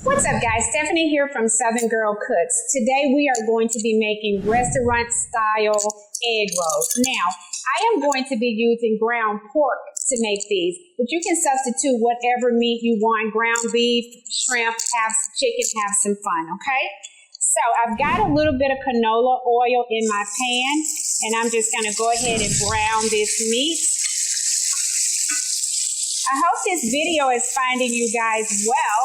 What's up guys, Stephanie here from Southern Girl Cooks. Today we are going to be making restaurant style egg rolls. Now, I am going to be using ground pork to make these, but you can substitute whatever meat you want, ground beef, shrimp, have some chicken, have some fun, okay? So I've got a little bit of canola oil in my pan, and I'm just gonna go ahead and brown this meat. I hope this video is finding you guys well.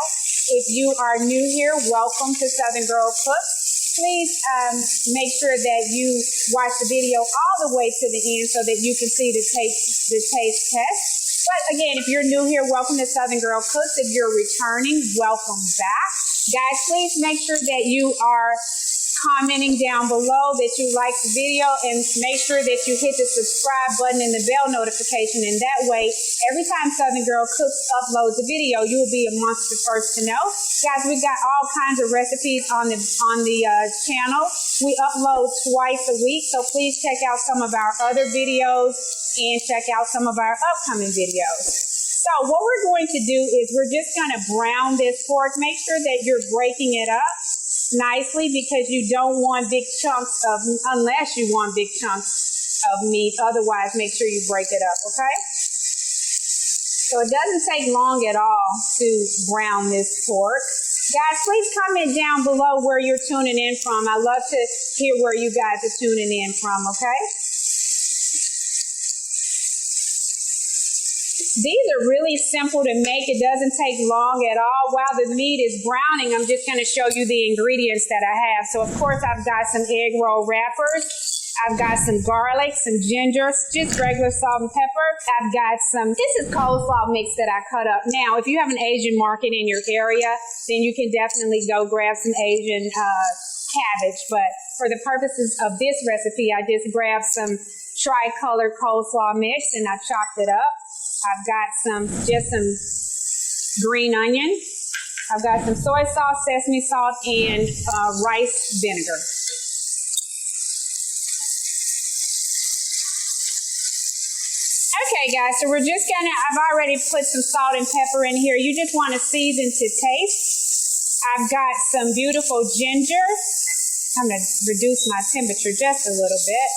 If you are new here, welcome to Southern Girl Cooks. Please make sure that you watch the video all the way to the end so that you can see the taste test. But again, if you're new here, welcome to Southern Girl Cooks. If you're returning, welcome back. Guys, please make sure that you are commenting down below that you like the video, and make sure that you hit the subscribe button and the bell notification, and that way every time Southern Girl Cooks uploads a video, you will be amongst the first to know. Guys, we've got all kinds of recipes on the channel. We upload twice a week, so please check out some of our other videos and check out some of our upcoming videos. So what we're going to do is we're just going to brown this pork. Make sure that you're breaking it up nicely, because you don't want big chunks of, unless you want big chunks of meat. Otherwise, make sure you break it up, okay? So it doesn't take long at all to brown this pork. Guys, please comment down below where you're tuning in from. I love to hear where you guys are tuning in from, okay? These are really simple to make. It doesn't take long at all. While the meat is browning, I'm just going to show you the ingredients that I have. So, of course, I've got some egg roll wrappers. I've got some garlic, some ginger, just regular salt and pepper. I've got this is coleslaw mix that I cut up. Now, if you have an Asian market in your area, then you can definitely go grab some Asian cabbage. But for the purposes of this recipe, I just grabbed some tricolor coleslaw mix and I chopped it up. I've got just some green onion. I've got some soy sauce, sesame salt, and rice vinegar. Okay, guys, so we're just I've already put some salt and pepper in here. You just want to season to taste. I've got some beautiful ginger. I'm going to reduce my temperature just a little bit.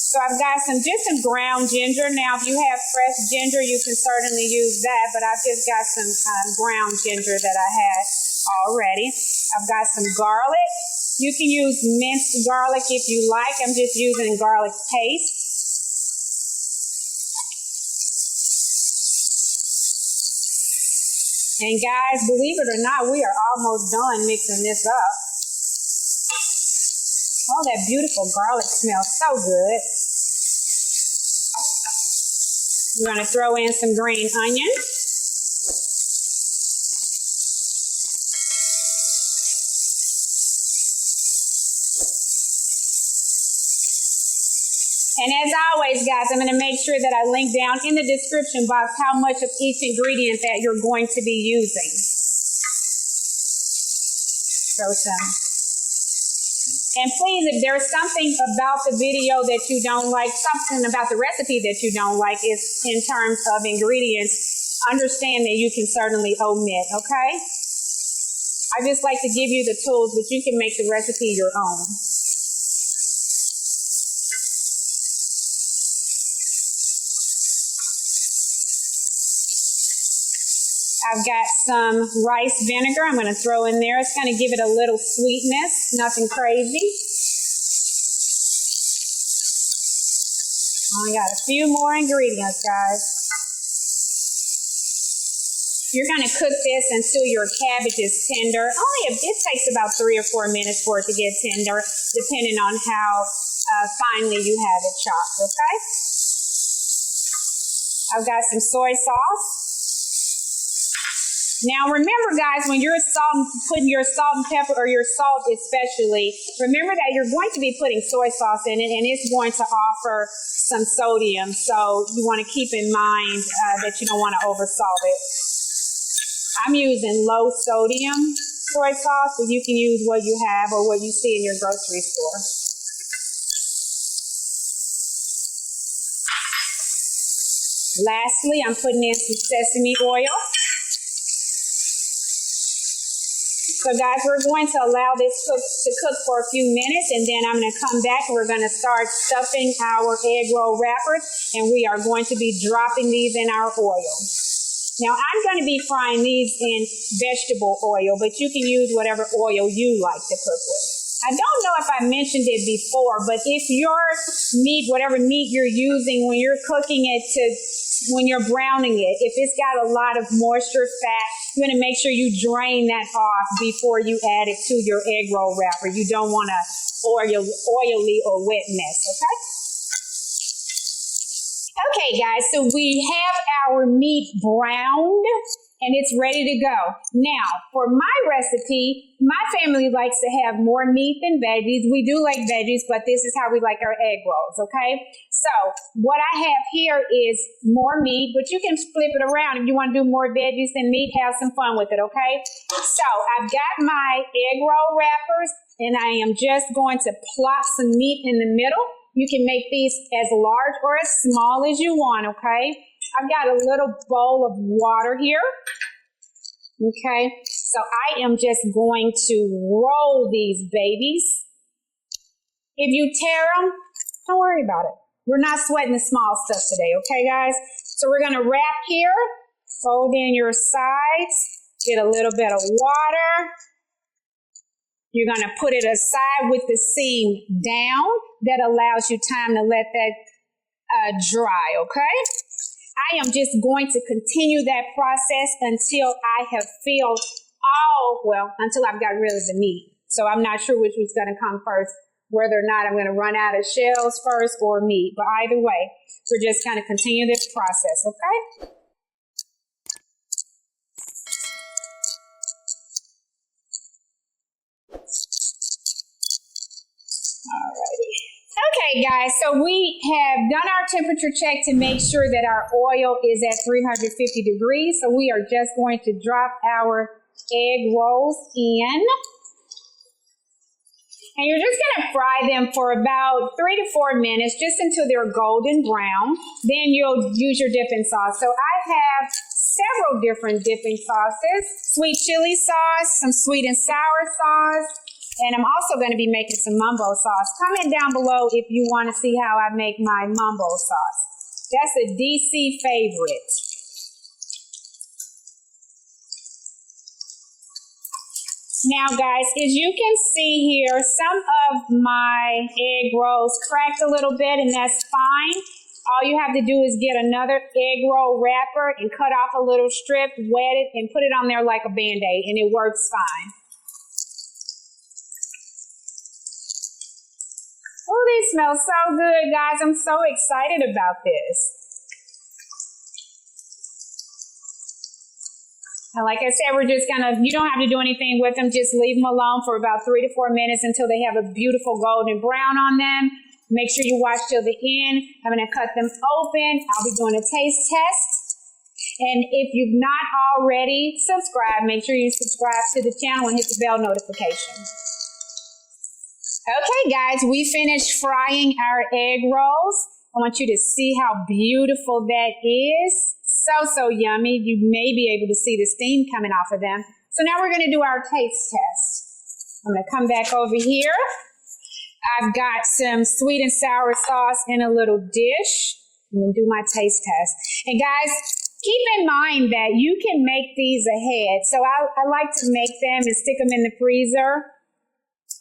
So I've got just some ground ginger. Now, if you have fresh ginger, you can certainly use that, but I've just got some ground ginger that I had already. I've got some garlic. You can use minced garlic if you like. I'm just using garlic paste. And guys, believe it or not, we are almost done mixing this up. Oh, that beautiful garlic smells so good. We're going to throw in some green onion. And as always, guys, I'm going to make sure that I link down in the description box how much of each ingredient that you're going to be using. Throw some. And please, if there's something about the video that you don't like, something about the recipe that you don't like is in terms of ingredients, understand that you can certainly omit, okay? I just like to give you the tools, but you can make the recipe your own. I've got some rice vinegar I'm going to throw in there. It's going to give it a little sweetness, nothing crazy. I got a few more ingredients, guys. You're going to cook this until your cabbage is tender. It takes about 3 or 4 minutes for it to get tender, depending on how finely you have it chopped, okay? I've got some soy sauce. Now remember, guys, when you're putting your salt and pepper, or your salt especially, remember that you're going to be putting soy sauce in it, and it's going to offer some sodium. So you want to keep in mind that you don't want to oversalt it. I'm using low sodium soy sauce, but you can use what you have or what you see in your grocery store. Lastly, I'm putting in some sesame oil. So guys, we're going to allow this to cook for a few minutes, and then I'm going to come back and we're going to start stuffing our egg roll wrappers, and we are going to be dropping these in our oil. Now I'm going to be frying these in vegetable oil, but you can use whatever oil you like to cook with. I don't know if I mentioned it before, but if your meat, whatever meat you're using when you're cooking it when you're browning it, if it's got a lot of moisture, fat, you're going to make sure you drain that off before you add it to your egg roll wrapper. You don't want a oily or wet mess, okay? Okay, guys, so we have our meat browned and it's ready to go. Now, for my recipe, my family likes to have more meat than veggies. We do like veggies, but this is how we like our egg rolls, okay? So what I have here is more meat, but you can flip it around. If you want to do more veggies than meat, have some fun with it, okay? So I've got my egg roll wrappers, and I am just going to plop some meat in the middle. You can make these as large or as small as you want, okay? I've got a little bowl of water here, okay? So I am just going to roll these babies. If you tear them, don't worry about it. We're not sweating the small stuff today, okay, guys? So we're gonna wrap here, fold in your sides, get a little bit of water. You're gonna put it aside with the seam down. That allows you time to let that dry, okay? I am just going to continue that process until I have filled until I've got rid of the meat. So I'm not sure which was going to come first, whether or not I'm going to run out of shells first or meat. But either way, we're just going to continue this process, okay? Alrighty. Okay, guys, so we have done our temperature check to make sure that our oil is at 350 degrees. So we are just going to drop our egg rolls in. And you're just going to fry them for about 3 to 4 minutes, just until they're golden brown. Then you'll use your dipping sauce. So I have several different dipping sauces. Sweet chili sauce, some sweet and sour sauce. And I'm also going to be making some mumbo sauce. Comment down below if you want to see how I make my mumbo sauce. That's a DC favorite. Now, guys, as you can see here, some of my egg rolls cracked a little bit, and that's fine. All you have to do is get another egg roll wrapper and cut off a little strip, wet it, and put it on there like a Band-Aid, and it works fine. Oh, these smell so good, guys. I'm so excited about this. And like I said, we're just you don't have to do anything with them. Just leave them alone for about 3 to 4 minutes until they have a beautiful golden brown on them. Make sure you watch till the end. I'm going to cut them open. I'll be doing a taste test. And if you've not already subscribed, make sure you subscribe to the channel and hit the bell notification. Okay, guys, we finished frying our egg rolls. I want you to see how beautiful that is. So yummy. You may be able to see the steam coming off of them. So now we're going to do our taste test. I'm going to come back over here. I've got some sweet and sour sauce in a little dish. I'm going to do my taste test. And guys, keep in mind that you can make these ahead. So I like to make them and stick them in the freezer.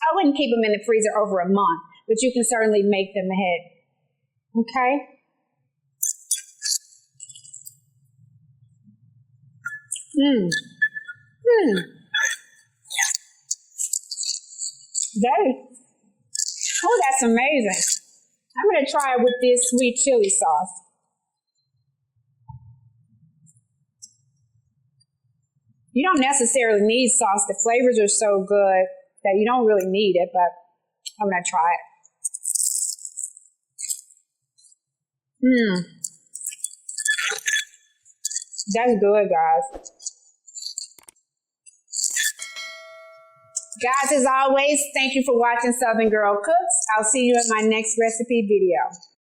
I wouldn't keep them in the freezer over a month, but you can certainly make them ahead. Okay? That's amazing. I'm going to try it with this sweet chili sauce. You don't necessarily need sauce. The flavors are so good that you don't really need it, but I'm going to try it. That's good, guys. Guys, as always, thank you for watching Southern Girl Cooks. I'll see you in my next recipe video.